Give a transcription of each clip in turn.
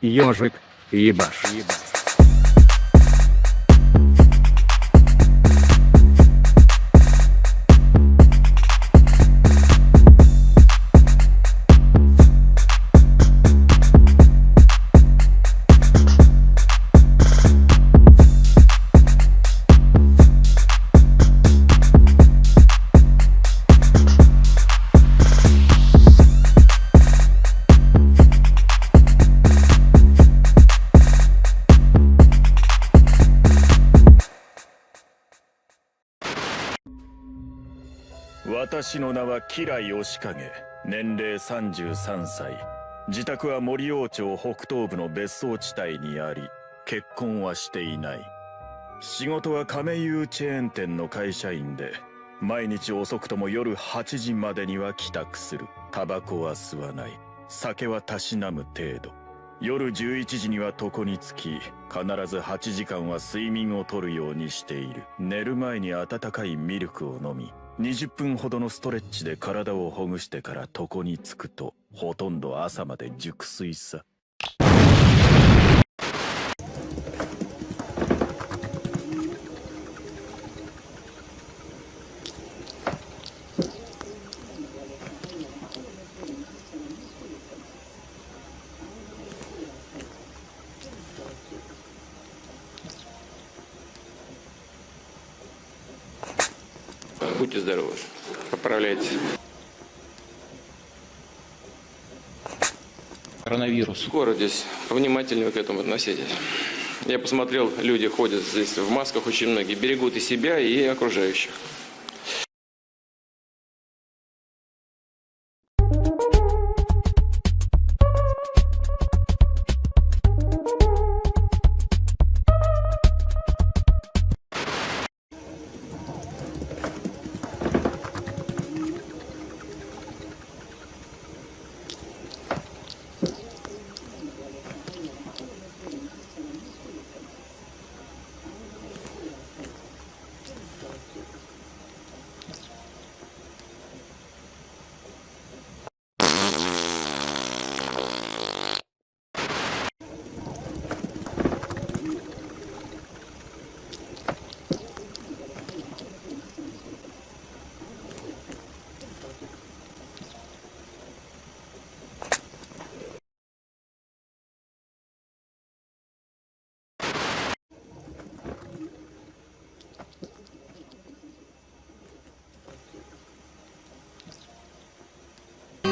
Ёжик, ебаш.私の名は吉良義景、年齢33歳。自宅は森王町北東部の別荘地帯にあり、結婚はしていない。仕事は亀有チェーン店の会社員で、毎日遅くとも夜8時までには帰宅する。タバコは吸わない。酒はたしなむ程度。夜11時には床につき、必ず8時間は睡眠をとるようにしている。寝る前に温かいミルクを飲み、20分ほどのストレッチで体をほぐしてから床につくと、ほとんど朝まで熟睡さ。Будьте здоровы. Поправляйтесь. Коронавирус. Скоро здесь. Повнимательнее к этому относитесь. Я посмотрел, люди ходят здесь в масках, очень многие. Берегут и себя, и окружающих.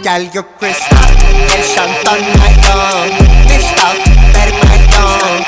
Girl, you crystal, tension on my tongue. Crystal, very my tongue.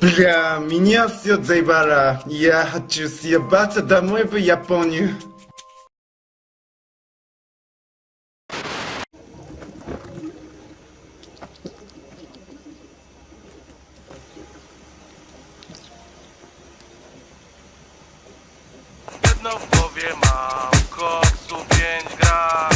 Бля, меня все заебало. Я хочу съебаться домой в Японию. Jedno w głowie mam, koksu 5 gram.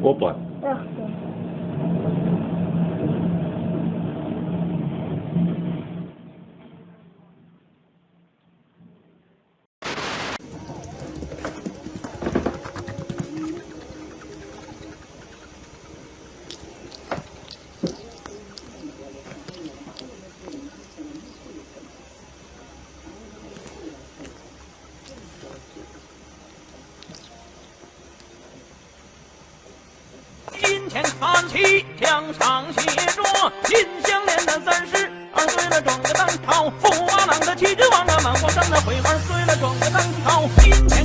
Опа.金钱看齐，墙上写着金项链的32岁了，撞个当朝，驸马郎的旗帜往那满皇上的回环碎了，撞个当朝。